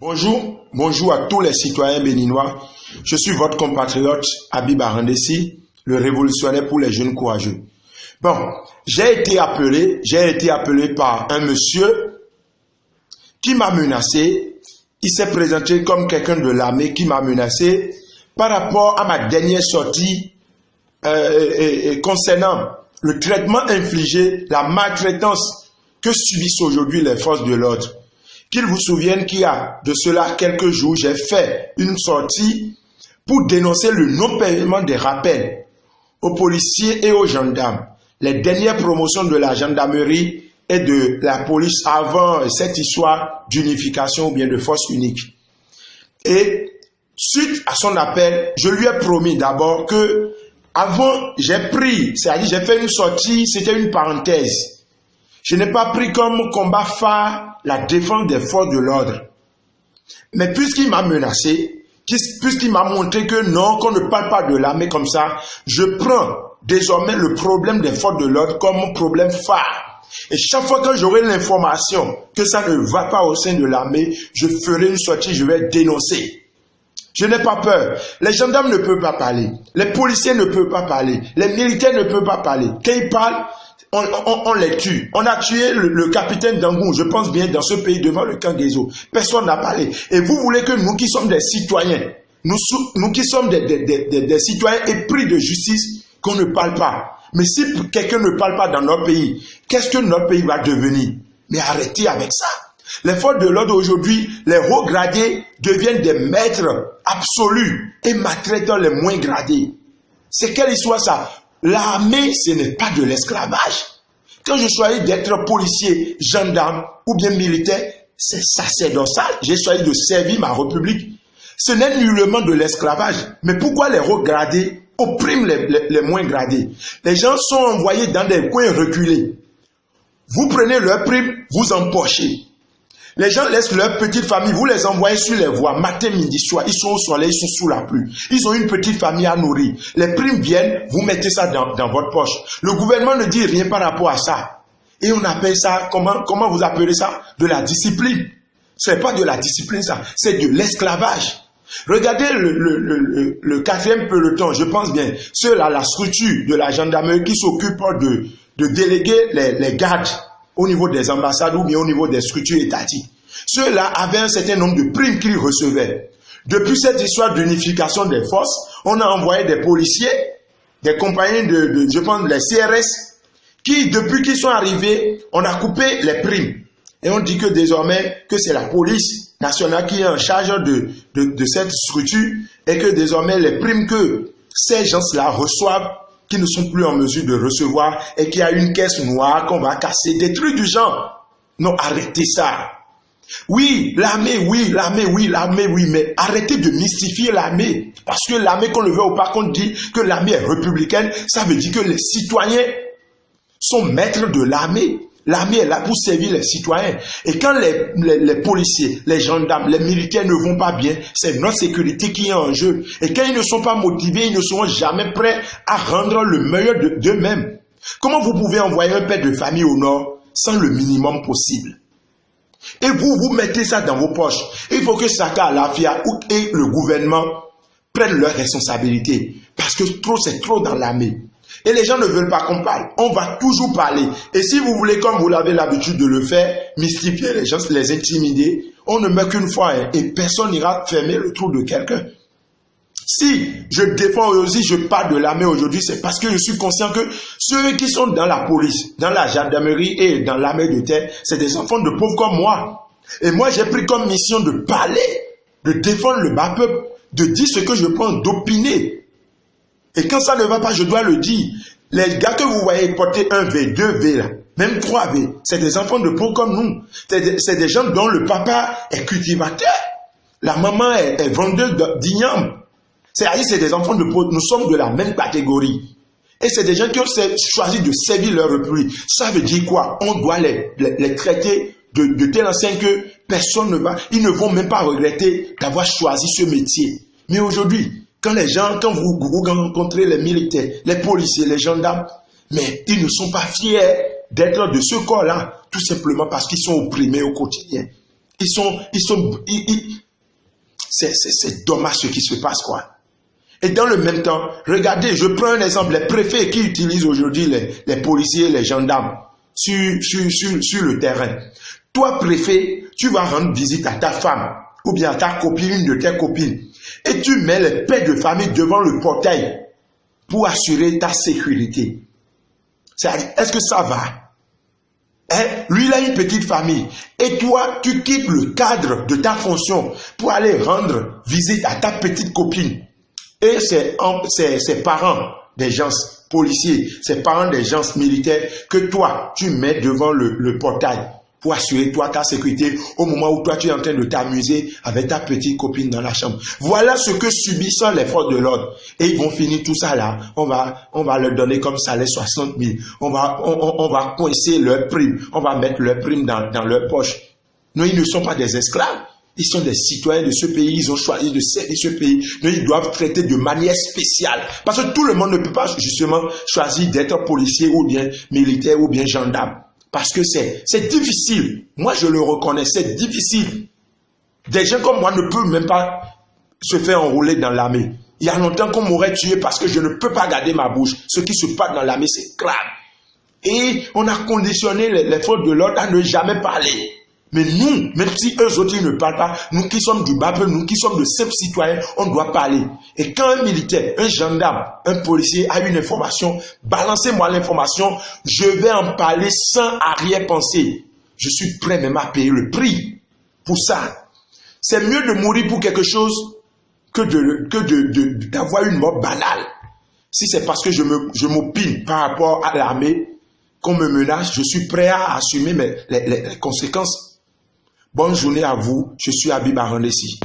Bonjour, bonjour à tous les citoyens béninois. Je suis votre compatriote Habib Arandessi, le révolutionnaire pour les jeunes courageux. Bon, j'ai été appelé par un monsieur qui m'a menacé. Il s'est présenté comme quelqu'un de l'armée qui m'a menacé par rapport à ma dernière sortie concernant le traitement infligé, la maltraitance que subissent aujourd'hui les forces de l'ordre. Qu'il vous souvienne qu'il y a de cela quelques jours, j'ai fait une sortie pour dénoncer le non-paiement des rappels aux policiers et aux gendarmes. Les dernières promotions de la gendarmerie et de la police avant cette histoire d'unification ou bien de force unique. Et suite à son appel, je lui ai promis d'abord que avant j'ai fait une sortie, c'était une parenthèse. Je n'ai pas pris comme combat phare la défense des forces de l'ordre. Mais puisqu'il m'a menacé, puisqu'il m'a montré que non, qu'on ne parle pas de l'armée comme ça, je prends désormais le problème des forces de l'ordre comme mon problème phare. Et chaque fois que j'aurai l'information que ça ne va pas au sein de l'armée, je ferai une sortie, je vais dénoncer. Je n'ai pas peur. Les gendarmes ne peuvent pas parler. Les policiers ne peuvent pas parler. Les militaires ne peuvent pas parler. Quand ils parlent, on les tue. On a tué le capitaine Dangou, je pense bien, dans ce pays devant le camp des eaux. Personne n'a parlé. Et vous voulez que nous qui sommes des citoyens, nous qui sommes des citoyens épris de justice, qu'on ne parle pas. Mais si quelqu'un ne parle pas dans notre pays, qu'est-ce que notre pays va devenir? Mais arrêtez avec ça. Les forces de l'ordre aujourd'hui, les hauts gradés deviennent des maîtres absolus et maltraitants les moins gradés. C'est quelle histoire ça? L'armée, ce n'est pas de l'esclavage. Quand je choisis d'être policier, gendarme ou bien militaire, c'est sacerdotal. J'ai choisi de servir ma République. Ce n'est nullement de l'esclavage. Mais pourquoi les hauts gradés oppriment les moins gradés? Les gens sont envoyés dans des coins reculés. Vous prenez leur prime, vous empochez. Les gens laissent leur petite famille, vous les envoyez sur les voies, matin, midi, soir, ils sont au soleil, ils sont sous la pluie. Ils ont une petite famille à nourrir. Les primes viennent, vous mettez ça dans votre poche. Le gouvernement ne dit rien par rapport à ça. Et on appelle ça, comment vous appelez ça? De la discipline. C'est pas de la discipline ça, c'est de l'esclavage. Regardez le quatrième peloton, je pense bien, ceux-là, la structure de la gendarmerie qui s'occupe de déléguer les gardes au niveau des ambassades ou bien au niveau des structures étatiques. Ceux-là avaient un certain nombre de primes qu'ils recevaient. Depuis cette histoire d'unification des forces, on a envoyé des policiers, des compagnies je pense, les CRS, qui, depuis qu'ils sont arrivés, on a coupé les primes. Et on dit que désormais, que c'est la police nationale qui est en charge de cette structure et que désormais, les primes que ces gens-là reçoivent, qui ne sont plus en mesure de recevoir et qu'il y a une caisse noire qu'on va casser, des trucs du genre. Non, arrêtez ça. Oui, l'armée, mais arrêtez de mystifier l'armée. Parce que l'armée, qu'on le veut ou pas, qu'on dit que l'armée est républicaine, ça veut dire que les citoyens sont maîtres de l'armée. L'armée est là pour servir les citoyens. Et quand les policiers, les gendarmes, les militaires ne vont pas bien, c'est notre sécurité qui est en jeu. Et quand ils ne sont pas motivés, ils ne seront jamais prêts à rendre le meilleur d'eux-mêmes. Comment vous pouvez envoyer un père de famille au nord sans le minimum possible? Et vous mettez ça dans vos poches. Il faut que Saka Alafia et le gouvernement prennent leurs responsabilités. Parce que c'est trop dans l'armée. Et les gens ne veulent pas qu'on parle. On va toujours parler. Et si vous voulez, comme vous avez l'habitude de le faire, mystifier les gens, les intimider, on ne meurt qu'une fois et personne n'ira fermer le trou de quelqu'un. Si je défends aussi, je parle de l'armée aujourd'hui, c'est parce que je suis conscient que ceux qui sont dans la police, dans la gendarmerie et dans l'armée de terre, c'est des enfants de pauvres comme moi. Et moi, j'ai pris comme mission de parler, de défendre le bas peuple, de dire ce que je pense, d'opiner. Et quand ça ne va pas, je dois le dire. Les gars que vous voyez porter un V, 2 V, là, même 3 V, c'est des enfants de pauvres comme nous. C'est des gens dont le papa est cultivateur. La maman est vendeuse d'igname. C'est-à-dire c'est des enfants de pauvres. Nous sommes de la même catégorie. Et c'est des gens qui ont choisi de servir leur République. Ça veut dire quoi? On doit les traiter de telle enseigne que personne ne va... Ils ne vont même pas regretter d'avoir choisi ce métier. Mais aujourd'hui... Quand vous rencontrez les militaires, les policiers, les gendarmes, mais ils ne sont pas fiers d'être de ce corps-là, tout simplement parce qu'ils sont opprimés au quotidien. c'est dommage ce qui se passe, quoi. Et dans le même temps, regardez, je prends un exemple, les préfets qui utilisent aujourd'hui les policiers, les gendarmes sur le terrain. Toi, préfet, tu vas rendre visite à ta femme ou bien à ta copine, une de tes copines, et tu mets les pères de famille devant le portail pour assurer ta sécurité. Est-ce que ça va? Lui, il a une petite famille. Et toi, tu quittes le cadre de ta fonction pour aller rendre visite à ta petite copine. Et ses parents des gens policiers, ses parents des gens militaires que toi, tu mets devant le portail pour assurer toi ta sécurité au moment où toi tu es en train de t'amuser avec ta petite copine dans la chambre. Voilà ce que subissent les forces de l'ordre. Et ils vont finir tout ça là. On va leur donner comme salaire 60 000. On va coincer leur prime. On va mettre leur prime dans leur poche. Non, ils ne sont pas des esclaves. Ils sont des citoyens de ce pays, ils ont choisi de servir ce pays. Donc ils doivent traiter de manière spéciale. Parce que tout le monde ne peut pas justement choisir d'être policier ou bien militaire ou bien gendarme. Parce que c'est difficile. Moi, je le reconnais, c'est difficile. Des gens comme moi ne peuvent même pas se faire enrôler dans l'armée. Il y a longtemps qu'on m'aurait tué parce que je ne peux pas garder ma bouche. Ce qui se passe dans l'armée, c'est grave. Et on a conditionné les forces de l'ordre à ne jamais parler. Mais nous, même si eux autres ils ne parlent pas, nous qui sommes du bas peuple, nous qui sommes de simples citoyens, on doit parler. Et quand un militaire, un gendarme, un policier a une information, balancez-moi l'information, je vais en parler sans arrière-pensée. Je suis prêt même à payer le prix pour ça. C'est mieux de mourir pour quelque chose que d'avoir une mort banale. Si c'est parce que je m'opine par rapport à l'armée, qu'on me menace, je suis prêt à assumer les conséquences. Bonne journée à vous, je suis Habib Arandessi.